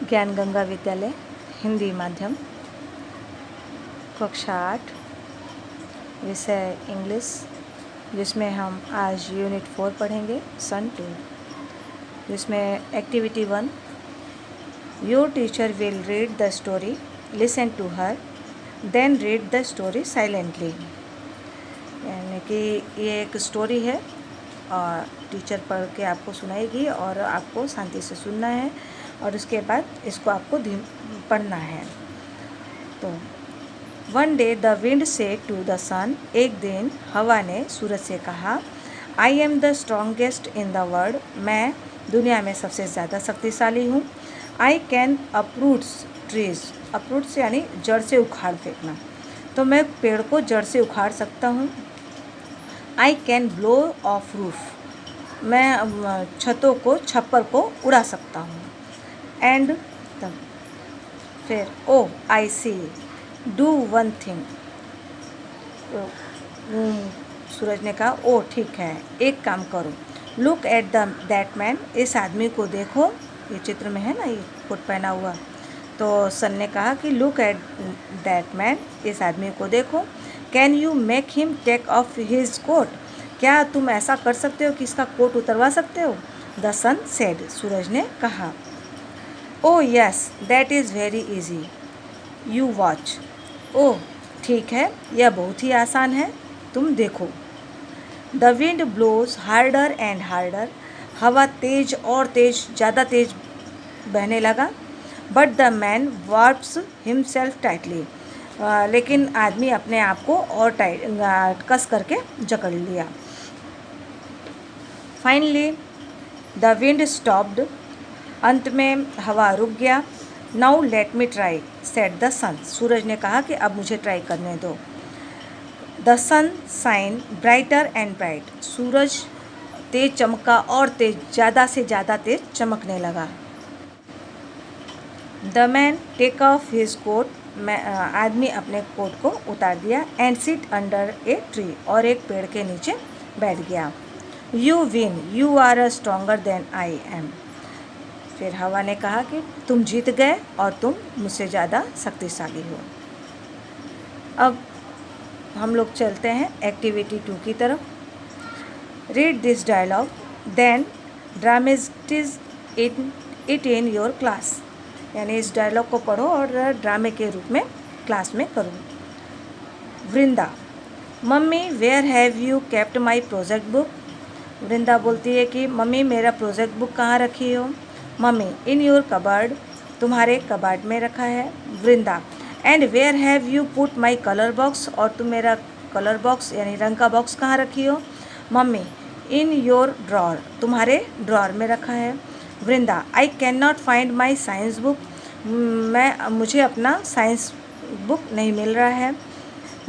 ज्ञान गंगा विद्यालय हिंदी माध्यम कक्षा 8 विषय इंग्लिश, जिसमें हम आज यूनिट 4 पढ़ेंगे सन 2, जिसमें activity 1, your teacher will read the story, listen to her, then read the story silently. यानी कि ये एक स्टोरी है और टीचर पढ़ के आपको सुनाएगी और आपको शांति से सुनना है और उसके बाद इसको आपको पढ़ना है। तो one day the wind said to the sun, एक दिन हवा ने सूरज से कहा, I am the strongest in the world, मैं दुनिया में सबसे ज़्यादा शक्तिशाली हूँ। आई कैन अप्रूट्स ट्रीज, अप्रूट्स यानी जड़ से उखाड़ फेंकना, तो मैं पेड़ को जड़ से उखाड़ सकता हूँ। I can blow of roof, मैं छतों को छप्पर को उड़ा सकता हूँ। एंड तब फिर ओ आई सी डू वन थिंग, सूरज ने कहा ओ ठीक है, एक काम करो, लुक एट दैट मैन, इस आदमी को देखो, ये चित्र में है ना, ये कोट पहना हुआ। तो सन ने कहा कि लुक एट दैट मैन, इस आदमी को देखो। Can you make him take off his coat, क्या तुम ऐसा कर सकते हो कि इसका कोट उतरवा सकते हो? द सन सेड, सूरज ने कहा। Oh yes that is very easy, you watch, oh ठीक है, यह बहुत ही आसान है, तुम देखो। The wind blows harder and harder, हवा तेज और तेज, ज़्यादा तेज बहने लगा। But the man wraps himself tightly, लेकिन आदमी अपने आप को और टाइट कस करके जकड़ लिया। फाइनली द विंड स्टॉप्ड, अंत में हवा रुक गया। Now let me try said the sun, सूरज ने कहा कि अब मुझे ट्राई करने दो। The sun shine brighter and bright, सूरज तेज चमका और तेज, ज़्यादा से ज़्यादा तेज चमकने लगा। The man take off his coat, आदमी अपने कोट को उतार दिया। And sit under a tree, और एक पेड़ के नीचे बैठ गया। You win, you are a stronger than I M, फिर हवा ने कहा कि तुम जीत गए और तुम मुझसे ज़्यादा शक्तिशाली हो। अब हम लोग चलते हैं एक्टिविटी 2 की तरफ। Read this dialogue then dramatise it in your class, यानी इस डायलॉग को पढ़ो और ड्रामे के रूप में क्लास में करो। Vrinda, mummy where have you kept my project book, Vrinda बोलती है कि मम्मी मेरा प्रोजेक्ट बुक कहाँ रखी हो? मम्मी इन योर कबर्ड, तुम्हारे कबाड़ में रखा है। Vrinda and where have you put my colour box, और तुम मेरा कलर बॉक्स यानी रंग का बॉक्स कहाँ रखी हो? मम्मी इन योर ड्रॉर, तुम्हारे ड्रॉर में रखा है। Vrinda I can not find my science book, मुझे अपना साइंस बुक नहीं मिल रहा है।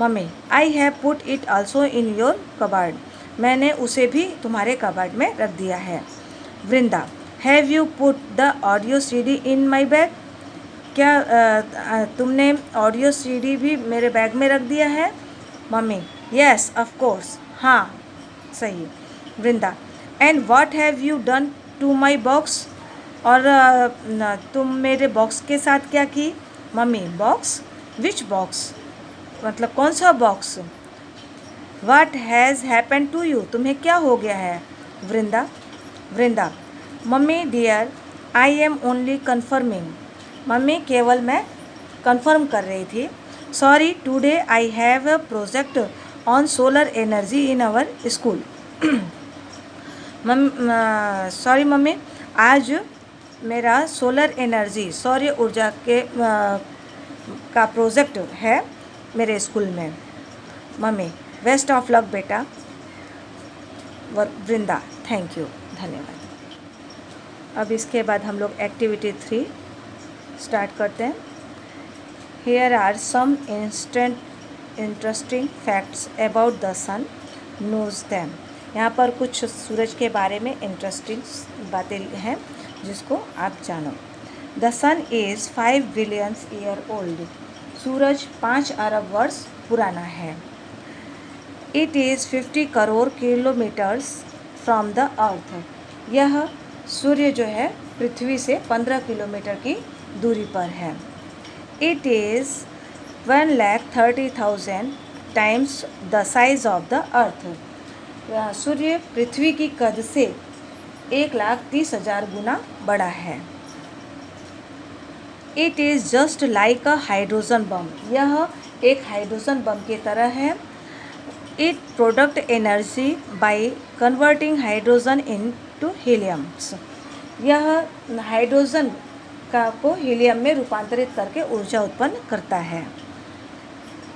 Mummy I have put it also in your कबाड़, मैंने उसे भी तुम्हारे कबाड़ में रख दिया है। Vrinda have you put the audio CD in my bag, क्या तुमने ऑडियो CD भी मेरे बैग में रख दिया है? मम्मी येस ऑफ कोर्स, हाँ सही। Vrinda and what have you done to my box, और तुम मेरे बॉक्स के साथ क्या की? मम्मी बॉक्स, विच बॉक्स, मतलब कौन सा box? What has happen to you, तुम्हें क्या हो गया है? Vrinda mummy dear I am only confirming, mummy केवल मैं कन्फर्म कर रही थी। Sorry today I have a project on solar energy in our school, sorry mummy, आज मेरा सोलर एनर्जी, सौर्य ऊर्जा के का प्रोजेक्ट है मेरे स्कूल में। मम्मी बेस्ट ऑफ लक बेटा। वृंदा थैंक यू, धन्यवाद। अब इसके बाद हम लोग एक्टिविटी 3 स्टार्ट करते हैं। Here are some interesting facts about the sun, knows them, यहाँ पर कुछ सूरज के बारे में इंटरेस्टिंग बातें हैं जिसको आप जानो। The sun is 5 billion year old, सूरज 5 अरब वर्ष पुराना है। It is 50 crore kilometres from the earth, यह सूर्य जो है पृथ्वी से 15 किलोमीटर की दूरी पर है। It is 1,30,000 times the size of the earth. सूर्य पृथ्वी की कद से 1,30,000 गुना बड़ा है। It is just like a hydrogen bomb. यह एक हाइड्रोजन बम की तरह है। It product energy by converting hydrogen into heliums. यह हाइड्रोजन को हीलियम में रूपांतरित करके ऊर्जा उत्पन्न करता है।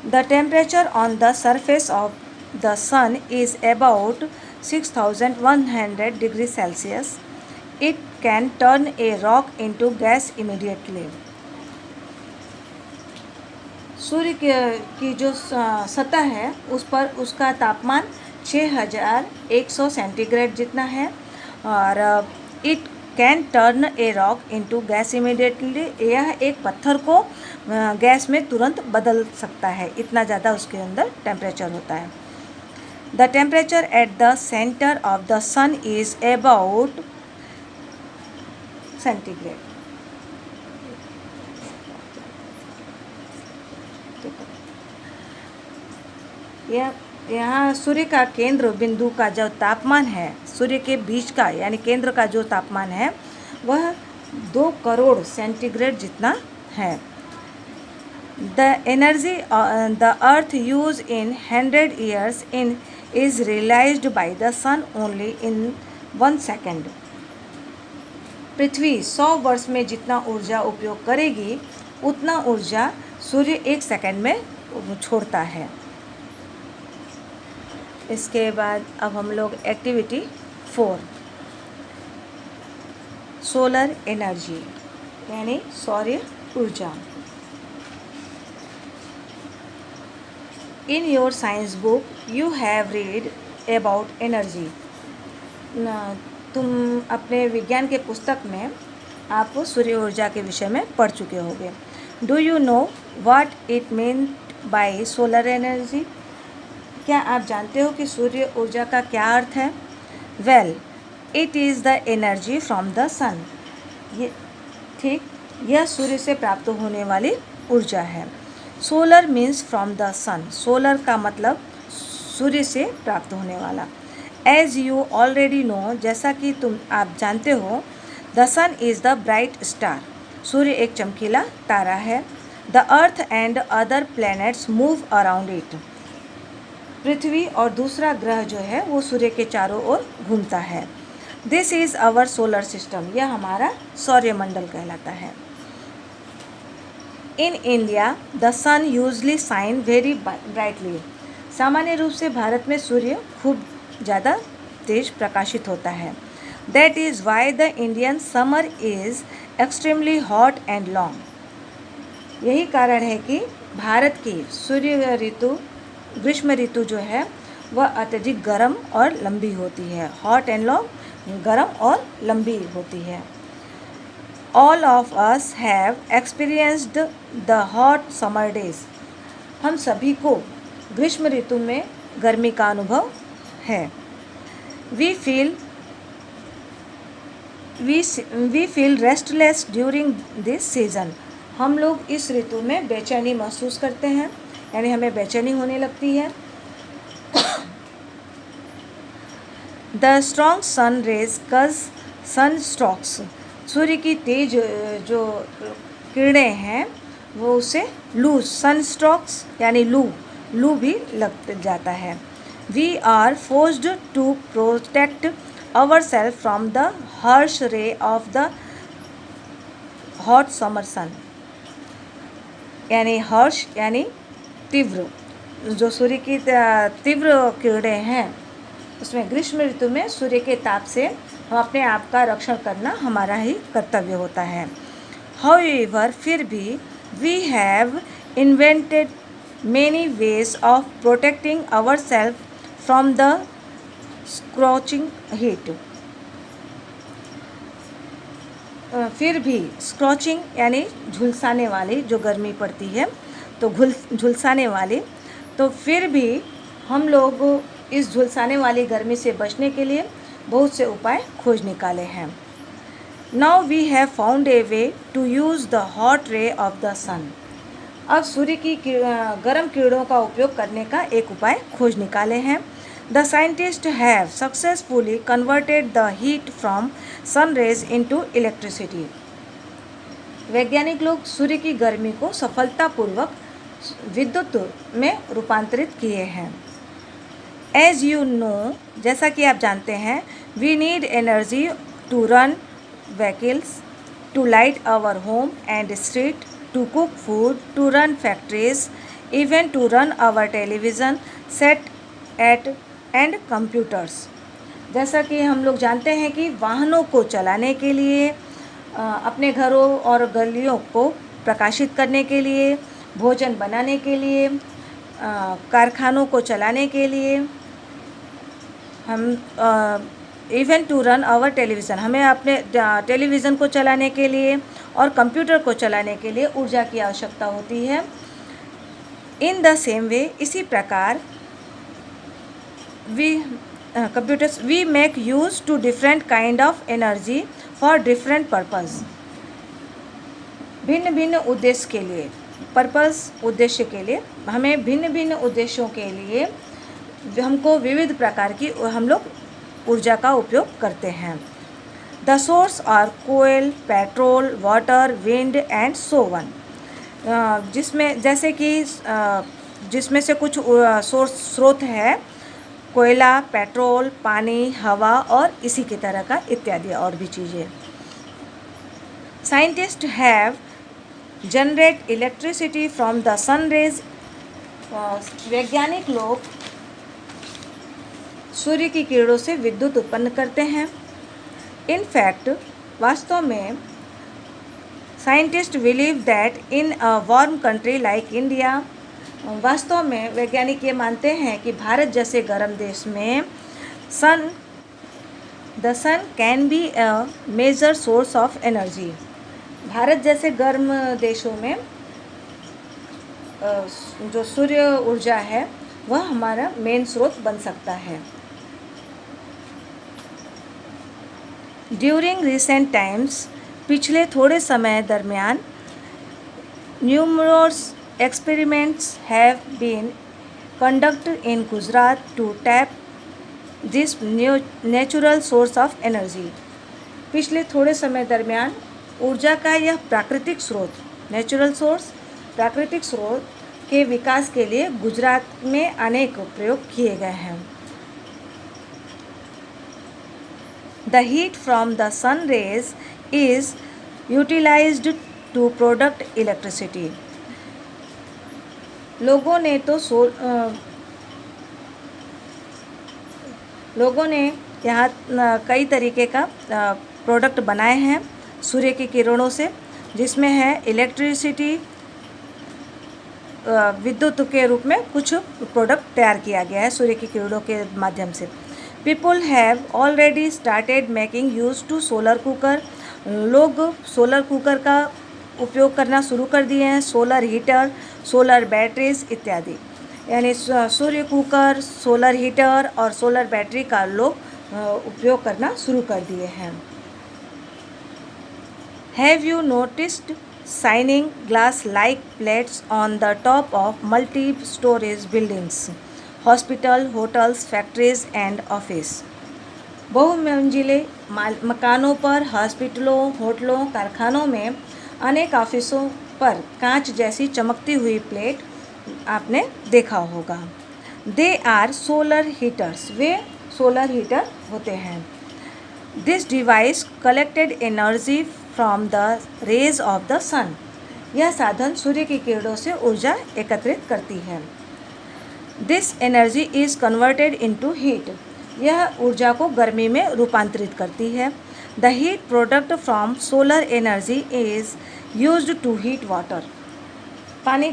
The temperature on the surface of the sun is about 6,100 degree Celsius. It can turn a rock into gas immediately. सूर्य की जो सतह है उस पर उसका तापमान 6,100 सेंटीग्रेड जितना है और it can turn a rock into gas immediately. यह एक पत्थर को गैस में तुरंत बदल सकता है, इतना ज़्यादा उसके अंदर टेम्परेचर होता है। The temperature at the centre of the sun is about centigrade. यहाँ सूर्य का केंद्र बिंदु का जो तापमान है, सूर्य के बीच का यानी केंद्र का जो तापमान है वह 2 करोड़ सेंटीग्रेड जितना है। The energy the earth use in 100 years in is realised by the sun only in 1 second. पृथ्वी 100 वर्ष में जितना ऊर्जा उपयोग करेगी उतना ऊर्जा सूर्य 1 सेकेंड में छोड़ता है। इसके बाद अब हम लोग एक्टिविटी 4 सोलर एनर्जी यानी सौर्य ऊर्जा। In your science book you have read about energy. तुम अपने विज्ञान के पुस्तक में आप सूर्य ऊर्जा के विषय में पढ़ चुके होंगे। Do you know what it means by solar energy? क्या आप जानते हो कि सूर्य ऊर्जा का क्या अर्थ है? Well, it is the energy from the sun. ये ठीक, यह सूर्य से प्राप्त होने वाली ऊर्जा है। Solar means from the sun. Solar का मतलब सूर्य से प्राप्त होने वाला। एज यू ऑलरेडी नो, जैसा कि आप जानते हो, the sun is the bright star. सूर्य एक चमकीला तारा है। The earth and other planets move around it. पृथ्वी और दूसरा ग्रह जो है वो सूर्य के चारों ओर घूमता है। This is our solar system. यह हमारा सौरमंडल कहलाता है। In India the sun usually shine very brightly. सामान्य रूप से भारत में सूर्य खूब ज़्यादा तेज प्रकाशित होता है। That is why the Indian summer is extremely hot and long. यही कारण है कि भारत की सूर्य ऋतु, ग्रीष्म ऋतु जो है वह अत्यधिक गर्म और लंबी होती है। हॉट एंड लॉन्ग, गर्म और लंबी होती है। All of us have experienced the hot summer days. हम सभी को ग्रीष्म ऋतु में गर्मी का अनुभव है। We feel restless during this season. हम लोग इस ऋतु में बेचैनी महसूस करते हैं, यानी हमें बेचैनी होने लगती है। द स्ट्रॉन्ग सन रेज कज सन स्ट्रोक्स। सूर्य की तेज जो किरणें हैं वो उसे लू, सन स्ट्रोक्स यानी लू भी लग जाता है। We are forced to protect our self from the harsh ray of the hot summer sun. यानी हर्ष यानी तीव्र, जो सूर्य की तीव्र किरणें हैं उसमें ग्रीष्म ऋतु में सूर्य के ताप से हम अपने आप का रक्षण करना हमारा ही कर्तव्य होता है। हाउएवर, फिर भी we have invented many ways of protecting our self from the scorching heat. फिर भी स्क्रॉचिंग यानी झुलसाने वाली, जो गर्मी पड़ती है तो झुलसाने वाली, तो फिर भी हम लोग इस झुलसाने वाली गर्मी से बचने के लिए बहुत से उपाय खोज निकाले हैं। Now we have found a way to use the hot ray of the sun. अब सूर्य की गर्म किरणों का उपयोग करने का एक उपाय खोज निकाले हैं। The scientist have successfully converted the heat from sun rays into electricity. वैज्ञानिक लोग सूर्य की गर्मी को सफलतापूर्वक विद्युत में रूपांतरित किए हैं। एज यू नो, जैसा कि आप जानते हैं, we need energy to run vehicles, to light our home and street, to cook food, to run factories, even to run our television set at and computers. जैसा कि हम लोग जानते हैं कि वाहनों को चलाने के लिए, अपने घरों और गलियों को प्रकाशित करने के लिए, भोजन बनाने के लिए, कारखानों को चलाने के लिए, हम even to run our television, हमें अपने टेलीविज़न को चलाने के लिए और कंप्यूटर को चलाने के लिए ऊर्जा की आवश्यकता होती है। इन द सेम वे, इसी प्रकार we make use to different kind of energy for different purpose. भिन्न भिन्न उद्देश्य के लिए, उद्देश्य के लिए, हमें भिन्न भिन्न उद्देश्यों के लिए हमको विविध प्रकार की हम लोग ऊर्जा का उपयोग करते हैं। The source are coal, petrol, water, wind and so on. जिसमें जैसे कि जिसमें से कुछ स्रोत है कोयला, पेट्रोल, पानी, हवा और इसी की तरह का इत्यादि और भी चीज़ें। Scientist have generate electricity from the sun rays. वैज्ञानिक लोग सूर्य की किरणों से विद्युत उत्पन्न करते हैं। इन फैक्ट, वास्तव में, scientist believe that in a warm country like India, वास्तव में वैज्ञानिक ये मानते हैं कि भारत जैसे गर्म देश में the sun can be a major source of energy. भारत जैसे गर्म देशों में जो सूर्य ऊर्जा है वह हमारा मेन स्रोत बन सकता है। ड्यूरिंग रिसेंट टाइम्स, पिछले थोड़े समय दरमियान, numerous experiments have been conducted in Gujarat to tap this natural source of energy। पिछले थोड़े समय दरमियान ऊर्जा का यह प्राकृतिक स्रोत, नेचुरल सोर्स, प्राकृतिक स्रोत के विकास के लिए गुजरात में अनेक प्रयोग किए गए हैं। The heat from the sun rays is utilized to produce electricity। लोगों ने यहाँ कई तरीके का प्रोडक्ट बनाए हैं सूर्य की किरणों से, जिसमें है इलेक्ट्रिसिटी, विद्युत के रूप में कुछ प्रोडक्ट तैयार किया गया है सूर्य की किरणों के माध्यम से। People have already started making use to solar cooker. लोग सोलर कुकर का उपयोग करना शुरू कर दिए हैं, सोलर हीटर, सोलर बैटरीज इत्यादि। यानी सूर्य कुकर, सोलर हीटर और सोलर बैटरी का लोग उपयोग करना शुरू कर दिए हैं। Have you noticed shining glass like plates on the top of multi storage buildings, hospital, hotels, factories and office. बहुमंजिले मकानों पर, हॉस्पिटलों, होटलों, कारखानों में, अनेक ऑफिसों पर कांच जैसी चमकती हुई प्लेट आपने देखा होगा। दे आर सोलर हीटर्स, वे सोलर हीटर होते हैं। This device collected energy from the rays of the sun. यह साधन सूर्य की किरणों से ऊर्जा एकत्रित करती है। This energy is converted into heat. यह ऊर्जा को गर्मी में रूपांतरित करती है। The heat product from solar energy is used to heat water. पानी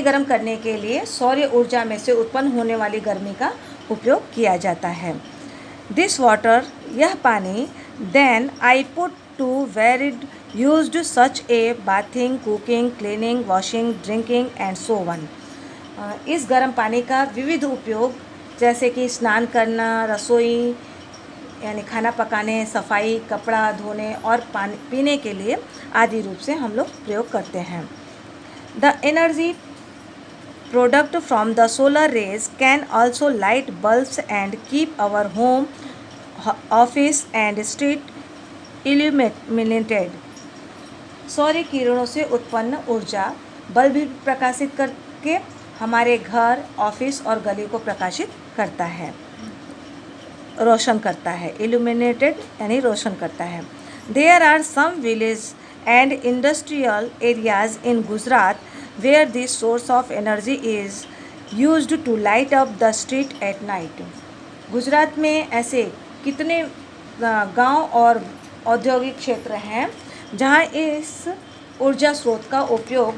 गर्म करने के लिए सौर ऊर्जा में से उत्पन्न होने वाली गर्मी का उपयोग किया जाता है। दिस वाटर, यह पानी, then I put to varied used such a bathing, cooking, cleaning, washing, drinking and so on. इस गर्म पानी का विविध उपयोग, जैसे कि स्नान करना, रसोई यानी खाना पकाने, सफाई, कपड़ा धोने और पानी पीने के लिए आदि रूप से हम लोग प्रयोग करते हैं। The energy product from the solar rays can also light bulbs and keep our home, office and street illuminated. सौर किरणों से उत्पन्न ऊर्जा बल्ब भी प्रकाशित करके हमारे घर, ऑफिस और गली को प्रकाशित करता है, रोशन करता है। इल्यूमिनेटेड यानी रोशन करता है। There are some village and industrial areas in Gujarat where this source of energy is used to light up the street at night. Gujarat में ऐसे कितने गांव और औद्योगिक क्षेत्र हैं जहां इस ऊर्जा स्रोत का उपयोग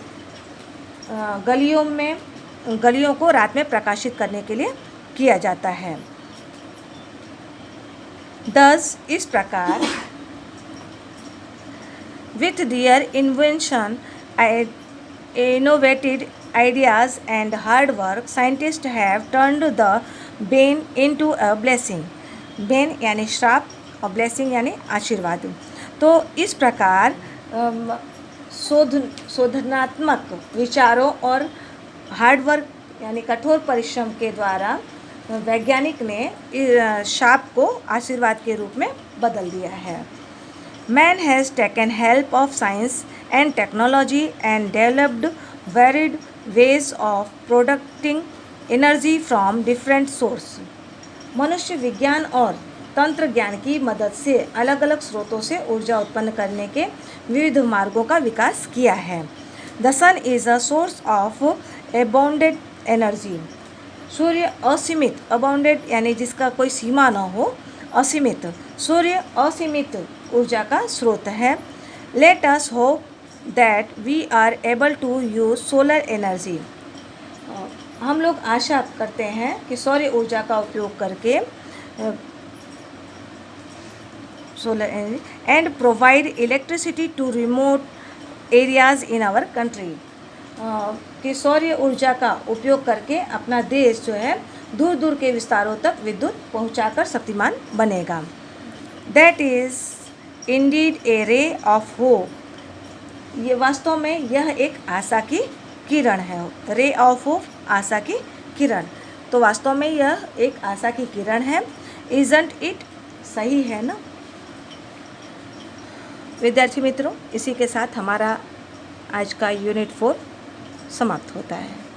गलियों को रात में प्रकाशित करने के लिए किया जाता है। दस इस प्रकार with their invention, innovated ideas and hard work, scientists have turned the bane into a blessing. bane यानी श्राप और blessing यानी आशीर्वाद। तो इस प्रकार शोधनात्मक विचारों और हार्ड वर्क यानी कठोर परिश्रम के द्वारा वैज्ञानिक ने शाप को आशीर्वाद के रूप में बदल दिया है। Man has taken help of science and technology and developed varied ways of producing energy from different sources. मनुष्य विज्ञान और तंत्र ज्ञान की मदद से अलग अलग स्रोतों से ऊर्जा उत्पन्न करने के विविध मार्गों का विकास किया है। The sun is a source of abundant energy. सूर्य असीमित, अबाउंडेड यानी जिसका कोई सीमा न हो, असीमित, सूर्य असीमित ऊर्जा का स्रोत है। Let us hope that we are able to use solar energy. हम लोग आशा करते हैं कि सौर ऊर्जा का उपयोग करके solar energy and provide electricity to remote areas in our country. कि सौर ऊर्जा का उपयोग करके अपना देश जो है दूर दूर के विस्तारों तक विद्युत पहुंचाकर शक्तिमान बनेगा। That is Indeed A ray of hope. ये वास्तव में यह एक आशा की किरण है। रे ऑफ होप, आशा की किरण। तो वास्तव में यह एक आशा की किरण है। इजंट इट, सही है ना विद्यार्थी मित्रों? इसी के साथ हमारा आज का यूनिट 4 समाप्त होता है।